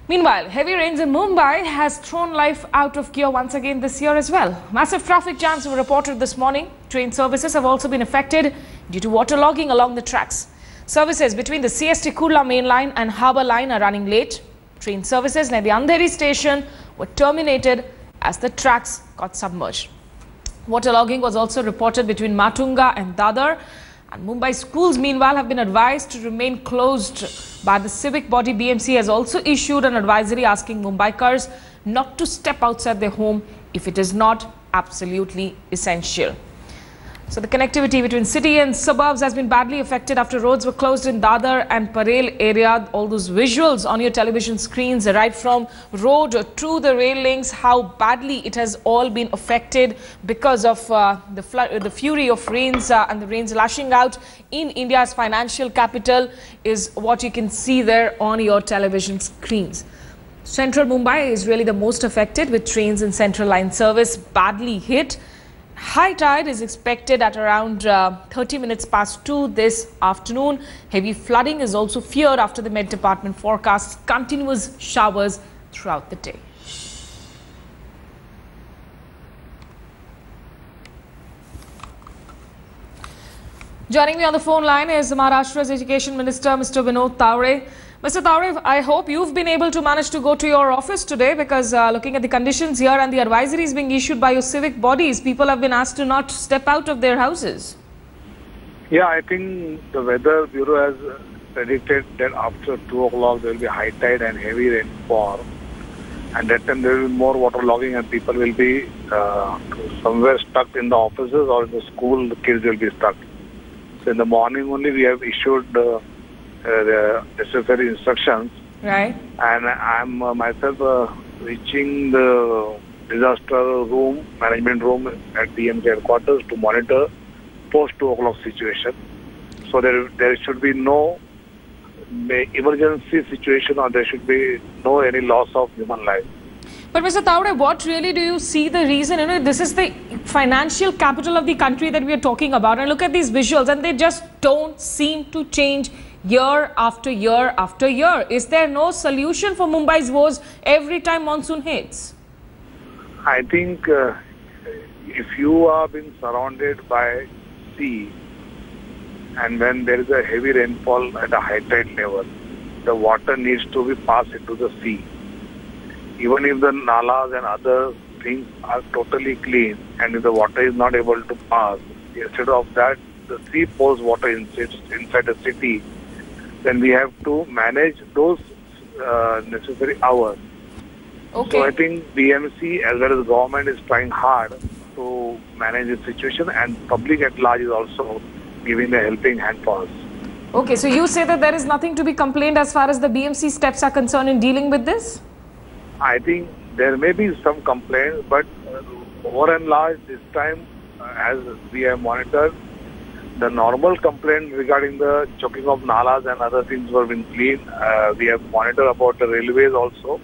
Meanwhile, heavy rains in Mumbai has thrown life out of gear once again this year as well. Massive traffic jams were reported this morning. Train services have also been affected due to waterlogging along the tracks. Services between the CST Kurla main line and Harbour line are running late. Train services near the Andheri station were terminated as the tracks got submerged. Waterlogging was also reported between Matunga and Dadar. And Mumbai schools, meanwhile, have been advised to remain closed by the civic body. BMC has also issued an advisory asking Mumbaikars not to step outside their home if it is not absolutely essential. So the connectivity between city and suburbs has been badly affected after roads were closed in Dadar and Parel area. All those visuals on your television screens, right from road to the railings, how badly it has all been affected because of the fury of rains and the rains lashing out in India's financial capital is what you can see there on your television screens. Central Mumbai is really the most affected, with trains in Central Line service badly hit. High tide is expected at around 30 minutes past 2 this afternoon. Heavy flooding is also feared after the Met Department forecasts continuous showers throughout the day. Joining me on the phone line is Maharashtra's Education Minister, Mr. Vinod Taure. Mr. Taure, I hope you've been able to manage to go to your office today, because looking at the conditions here and the advisories being issued by your civic bodies, people have been asked to not step out of their houses. Yeah, I think the Weather Bureau has predicted that after 2 o'clock there will be high tide and heavy rainfall. And that time there will be more waterlogging and people will be somewhere stuck in the offices or in the school, the kids will be stuck. So in the morning only we have issued the necessary instructions. Right. And I'm myself reaching the disaster room, management room at BMC headquarters to monitor post 2 o'clock situation. So there should be no emergency situation, or there should be no any loss of human life. But Mr. Taure, what really do you see the reason? You know, this is the financial capital of the country that we are talking about. And look at these visuals, and they just don't seem to change year after year after year. Is there no solution for Mumbai's woes every time monsoon hits? I think if you are being surrounded by sea, and when there is a heavy rainfall at a high tide level, the water needs to be passed into the sea. Even if the nalas and other things are totally clean, and if the water is not able to pass, instead of that, the sea pours water inside the city, then we have to manage those necessary hours. Okay. So I think BMC as well as the government is trying hard to manage the situation, and public at large is also giving a helping hand for us. Okay, so you say that there is nothing to be complained as far as the BMC steps are concerned in dealing with this? I think there may be some complaints, but over and large this time, as we have monitored, the normal complaint regarding the choking of nalas and other things were being cleaned. We have monitored about the railways also.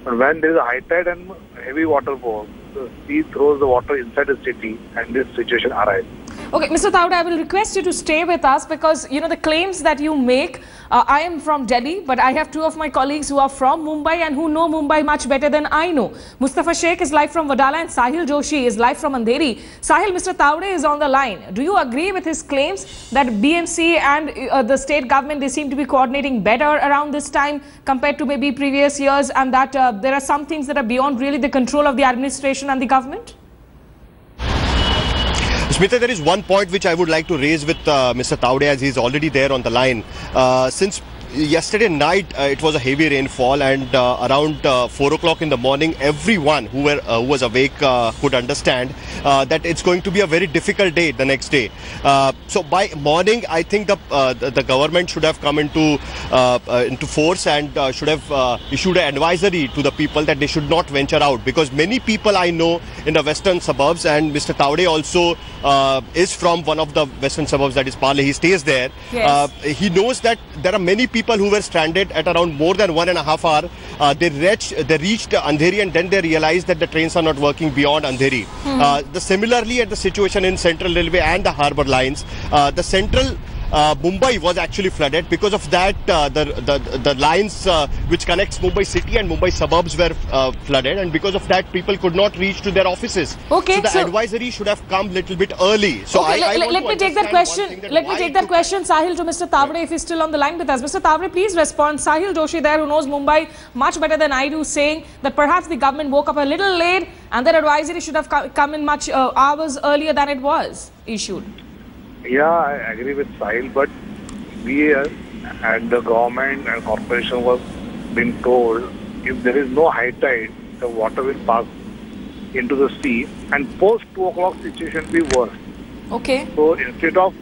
But when there is a high tide and heavy waterfall, the sea throws the water inside the city, and this situation arises. Okay, Mr. Taure, I will request you to stay with us, because, you know, the claims that you make, I am from Delhi, but I have two of my colleagues who are from Mumbai and who know Mumbai much better than I know. Mustafa Sheikh is live from Wadala and Sahil Joshi is live from Andheri. Sahil, Mr. Taure is on the line. Do you agree with his claims that BMC and the state government, they seem to be coordinating better around this time compared to maybe previous years, and that there are some things that are beyond really the control of the administration and the government? Smita, there is one point which I would like to raise with Mr. Taure, as he is already there on the line. Since yesterday night it was a heavy rainfall, and around 4 o'clock in the morning, everyone who was awake could understand that it's going to be a very difficult day the next day. So by morning, I think the government should have come into force and should have issued an advisory to the people that they should not venture out, because many people I know in the western suburbs, and Mr. Taure also is from one of the western suburbs, that is Pale. He stays there. Yes. He knows that there are many people who were stranded at around more than 1.5 hours. They reached Andheri, and then they realized that the trains are not working beyond Andheri. Similarly, at the situation in Central Railway and the harbour lines, the Central Mumbai was actually flooded. Because of that, the lines which connects Mumbai city and Mumbai suburbs were flooded, and because of that, people could not reach to their offices. Okay, so the advisory should have come little bit early. So okay, let me take that question. Let me take that question, Sahil, to Mr. Tavade, if he's still on the line with us. Mr. Tavade, please respond. Sahil Joshi there, who knows Mumbai much better than I do, saying that perhaps the government woke up a little late and their advisory should have come in much hours earlier than it was issued. Yeah, I agree with Sahil, but we and the government and corporation was being told if there is no high tide, the water will pass into the sea, and post 2 o'clock situation will be worse. Okay. So instead of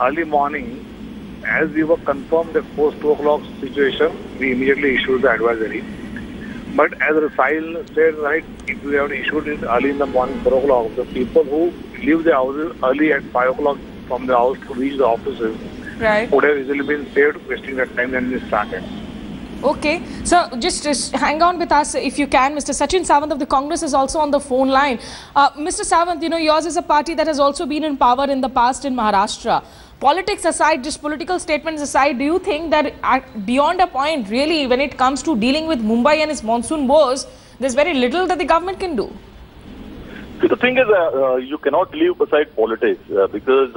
early morning, as we were confirmed that post 2 o'clock situation, we immediately issued the advisory. But as Sahil said, right, if we have issued it early in the morning, 4 o'clock, the people who leave the houses early at 5 o'clock from the house to reach the offices would have easily been saved, wasting that time than they started. Okay, so just hang on with us if you can. Mr. Sachin Sawant of the Congress is also on the phone line. Mr. Sawant, you know, yours is a party that has also been in power in the past in Maharashtra. Politics aside, just political statements aside, do you think that beyond a point, really, when it comes to dealing with Mumbai and its monsoon woes, there's very little that the government can do? See, the thing is, you cannot leave aside politics because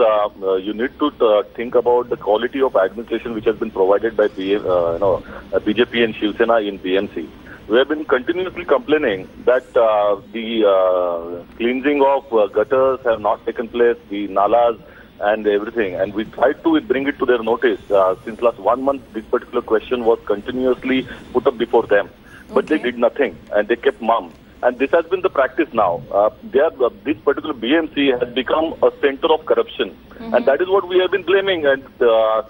you need to think about the quality of administration which has been provided by BJP and Shiv Sena in BMC. We have been continuously complaining that the cleansing of gutters have not taken place, the nalas and everything, and we tried to bring it to their notice. Since last 1 month, this particular question was continuously put up before them, but they did nothing and they kept mum. And this has been the practice now. This particular BMC has become a center of corruption. And that is what we have been blaming. And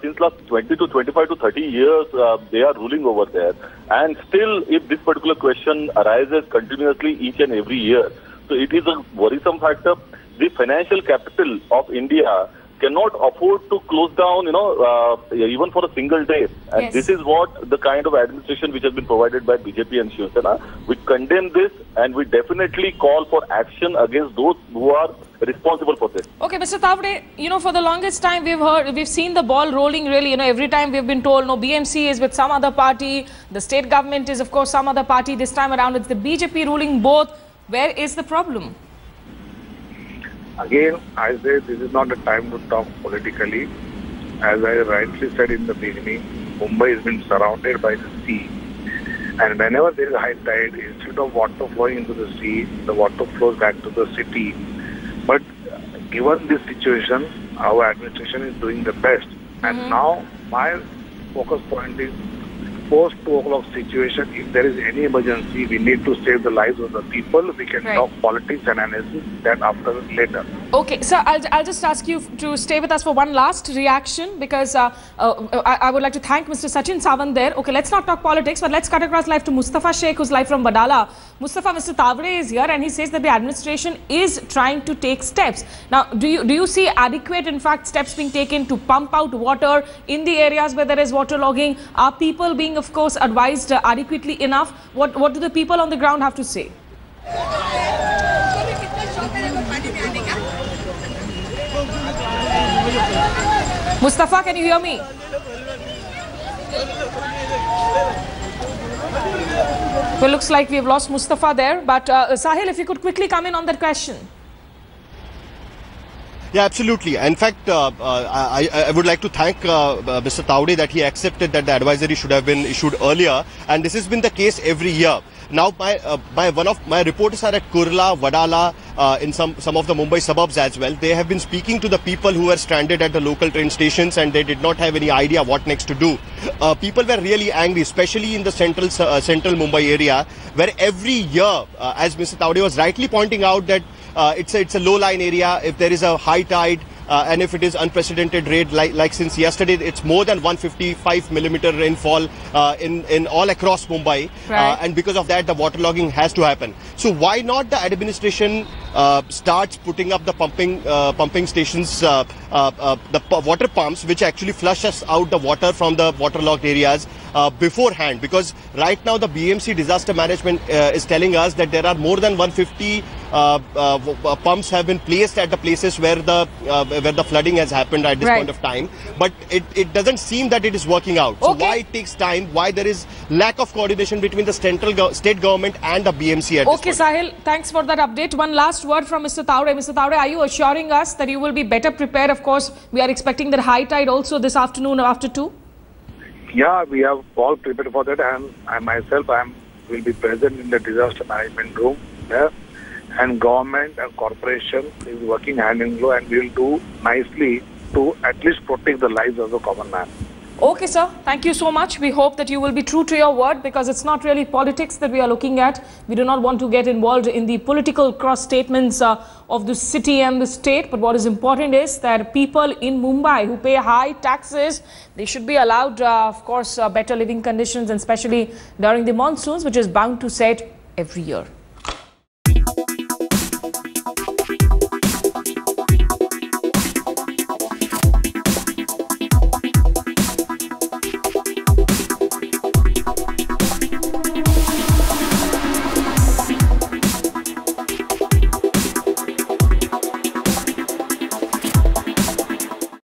since last 20 to 25 to 30 years, they are ruling over there. And still, if this particular question arises continuously each and every year, so it is a worrisome factor. The financial capital of India cannot afford to close down, even for a single day. And this is what the kind of administration which has been provided by BJP and Shiv Sena. We condemn this and we definitely call for action against those who are responsible for this. Okay, Mr. Tavade, you know, for the longest time we've seen the ball rolling really, you know, every time we've been told, no, BMC is with some other party, the state government is of course some other party. This time around it's the BJP ruling both. Where is the problem? Again, I say this is not a time to talk politically. As I rightly said in the beginning, Mumbai has been surrounded by the sea. And whenever there is high tide, instead of water flowing into the sea, the water flows back to the city. But given this situation, our administration is doing the best. And now my focus point is post 2 o'clock situation. If there is any emergency, we need to save the lives of the people. We can talk politics and analysis that after later. Okay, so I'll just ask you to stay with us for one last reaction because I would like to thank Mr. Sachin Sawant there. Okay, let's not talk politics, but let's cut across live to Mustafa Sheikh, who's live from Badala. Mustafa, Mr. Tavade is here and he says that the administration is trying to take steps. Now, do you see adequate, in fact, steps being taken to pump out water in the areas where there is waterlogging? Are people being, of course, advised adequately enough? What do the people on the ground have to say? Mustafa, can you hear me? Well, looks like we've lost Mustafa there. But Sahil, if you could quickly come in on that question. Yeah, absolutely. In fact, I would like to thank Mr. Tavade that he accepted that the advisory should have been issued earlier, and this has been the case every year. Now, one of my reporters are at Kurla, Vadala, in some of the Mumbai suburbs as well. They have been speaking to the people who were stranded at the local train stations, and they did not have any idea what next to do. People were really angry, especially in the central Mumbai area, where every year, as Mr. Tavade was rightly pointing out, that it's a low-lying area. If there is a high tide and if it is unprecedented rate like since yesterday, it's more than 155 millimeter rainfall in all across Mumbai, and because of that the waterlogging has to happen. So why not the administration starts putting up the pumping stations, the water pumps which actually flushes out the water from the waterlogged areas beforehand? Because right now the BMC disaster management is telling us that there are more than 150 pumps have been placed at the places where the flooding has happened at this point of time, but it doesn't seem that it is working out. So why it takes time, why there is lack of coordination between the state government and the BMC at this point. Sahil, thanks for that update. One last word from Mr. Taude. Mr. Taude, are you assuring us that you will be better prepared? Of course, we are expecting that high tide also this afternoon after 2. Yeah, we have all prepared for that, and I myself will be present in the disaster management room there, and government and corporation is working hand in glove, and we will do nicely to at least protect the lives of the common man. Okay, sir. Thank you so much. We hope that you will be true to your word, because it's not really politics that we are looking at. We do not want to get involved in the political cross statements of the city and the state. But what is important is that people in Mumbai who pay high taxes, they should be allowed, of course, better living conditions, and especially during the monsoons, which is bound to set every year.